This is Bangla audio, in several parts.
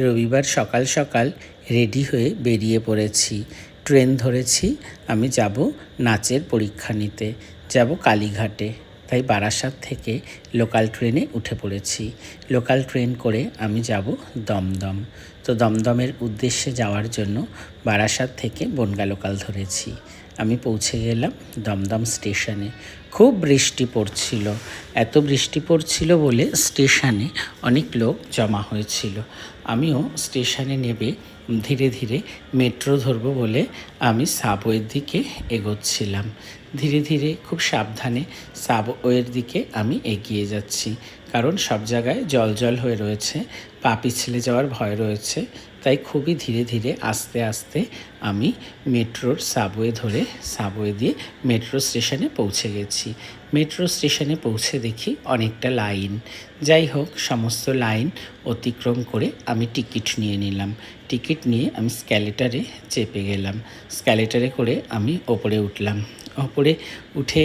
রবিবার সকাল সকাল রেডি হয়ে বেরিয়ে পড়েছি। ট্রেন ধরেছি, আমি যাব নাচের পরীক্ষা নিতে, যাব কালীঘাটে। তাই বারাসাত থেকে লোকাল ট্রেনে উঠে পড়েছি। লোকাল ট্রেন করে আমি যাব দমদম। তো দমদমের উদ্দেশ্যে যাওয়ার জন্য বারাসাত থেকে বনগা লোকাল ধরেছি। আমি পৌঁছে গেলাম দমদম স্টেশনে। খুব বৃষ্টি পড়ছিল, এত বৃষ্টি পড়ছিল বলে স্টেশনে অনেক লোক জমা হয়েছিল। আমিও স্টেশনে নেমে ধীরে ধীরে মেট্রো ধরবো বলে আমি সাবওয়ের দিকে এগোচ্ছিলাম। ধীরে ধীরে খুব সাবধানে সাবওয়ের দিকে আমি এগিয়ে যাচ্ছি, কারণ সব জায়গায় জল জল হয়ে রয়েছে, পা পিছলে যাওয়ার ভয় রয়েছে। তাই খুবই ধীরে ধীরে আস্তে আস্তে আমি মেট্রোর সাবওয়ে ধরে সাবওয়ে দিয়ে মেট্রো স্টেশনে পৌঁছে গেছি। মেট্রো স্টেশনে পৌঁছে দেখি অনেকটা লাইন। যাই হোক, সমস্ত লাইন অতিক্রম করে আমি টিকিট নিয়ে নিলাম। টিকিট নিয়ে আমি স্ক্যালেটারে চেপে গেলাম। স্ক্যালেটারে করে আমি ওপরে উঠলাম। ওপরে উঠে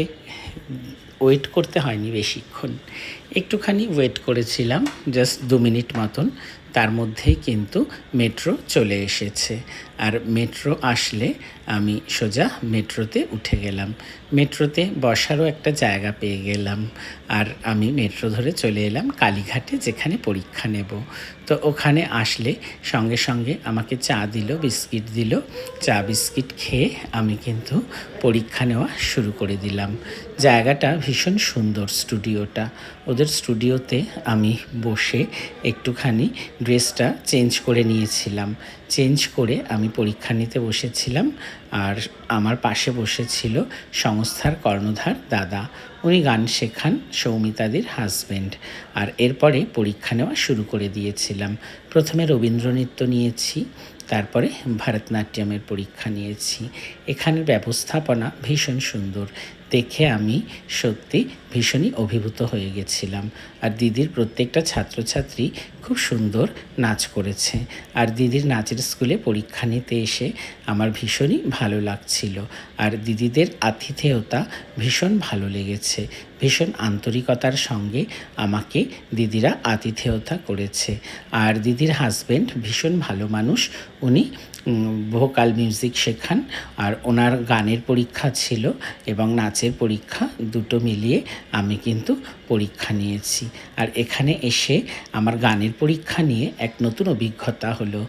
ওয়েট করতে হয়নি বেশিক্ষণ, একটুখানি ওয়েট করেছিলাম, জাস্ট 2 মিনিট মতন। তার মধ্যেই কিন্তু মেট্রো চলে এসেছে। আর মেট্রো আসলে আমি সোজা মেট্রোতে উঠে গেলাম। মেট্রোতে বসারও একটা জায়গা পেয়ে গেলাম। আর আমি মেট্রো ধরে চলে এলাম কালীঘাটে, যেখানে পরীক্ষা নেব। তো ওখানে আসলে সঙ্গে সঙ্গে আমাকে চা দিল, বিস্কিট দিল। চা বিস্কিট খেয়ে আমি কিন্তু পরীক্ষা নেওয়া শুরু করে দিলাম। জায়গাটা ভীষণ সুন্দর, স্টুডিওটা। ওদের স্টুডিওতে আমি বসে একটুখানি ড্রেসটা চেঞ্জ করে নিয়েছিলাম। চেঞ্জ করে আমি পরীক্ষা নিতে বসেছিলাম। আর আমার পাশে বসেছিল সংস্থার কর্ণধার দাদা। উনি গান শেখান, সৌমিতাদির হাজব্যান্ড। আর এরপরে পরীক্ষা নেওয়া শুরু করে দিয়েছিলাম। প্রথমে রবীন্দ্রনৃত্য নিয়েছি, তারপরে ভারতনাট্যমের পরীক্ষা নিয়েছি। এখানের ব্যবস্থাপনা ভীষণ সুন্দর, দেখে আমি সত্যি ভীষণই অভিভূত হয়ে গেছিলাম। আর দিদির প্রত্যেকটা ছাত্রছাত্রী খুব সুন্দর নাচ করেছে। আর দিদির নাচের স্কুলে পরীক্ষা নিতে এসে আমার ভীষণই ভালো লাগছিল। আর দিদিদের আতিথেয়তা ভীষণ ভালো লেগেছে। ভীষণ আন্তরিকতার সঙ্গে আমাকে দিদিরা আতিথেয়তা করেছে। আর দিদির হাজব্যান্ড ভীষণ ভালো মানুষ। উনি ভোকাল মিউজিক শেখান। আর ওনার গানের পরীক্ষা ছিল এবং নাচের পরীক্ষা, দুটো মিলিয়ে আমি কিন্তু পরীক্ষা নিয়েছি। আর এখানে এসে আমার গানের পরীক্ষা নিয়ে এক নতুন অভিজ্ঞতা হলো।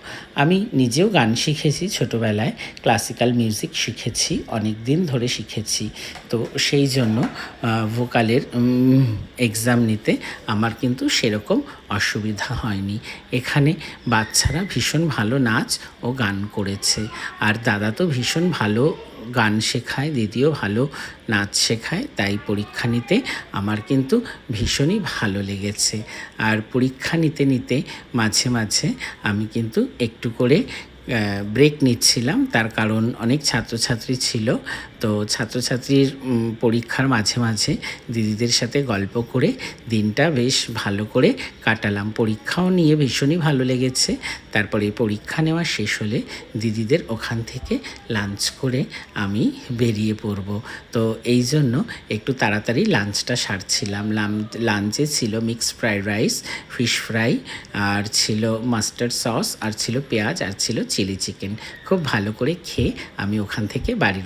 আমি নিজেও গান শিখেছি ছোটোবেলায়, ক্লাসিক্যাল মিউজিক শিখেছি, অনেক দিন ধরে শিখেছি। তো সেই জন্য ভোকালের এক্সাম নিতে আমার কিন্তু সেরকম অসুবিধা হয়নি। এখানে বাচ্চারা ভীষণ ভালো নাচ ও গান করেছে। আর দাদা তো ভীষণ ভালো গান শেখায়, দিদিও ভালো নাচ শেখায়। তাই পরীক্ষা নিতে আমার কিন্তু ভীষণই ভালো লেগেছে। আর পরীক্ষা নিতে নিতে মাঝে মাঝে আমি কিন্তু একটু করে ব্রেক নিচ্ছিলাম, তার কারণ অনেক ছাত্রছাত্রী ছিল। তো ছাত্রছাত্রীর পরীক্ষার মাঝে মাঝে দিদিদের সাথে গল্প করে দিনটা বেশ ভালো করে কাটালাম। পরীক্ষাও নিয়ে ভীষণই ভালো লেগেছে। তারপরে পরীক্ষা নেওয়া শেষ হলে দিদিদের ওখান থেকে লাঞ্চ করে আমি বেরিয়ে পড়ব। তো এই জন্য একটু তাড়াতাড়ি লাঞ্চটা সারছিলাম। লাঞ্চে ছিল mixed fried rice, fish fry, আর ছিল মাস্টার্ড সস, আর ছিল পেঁয়াজ, আর ছিল চিলি চিকেন। খুব ভালো করে খেয়ে আমি ওখান থেকে বাড়ির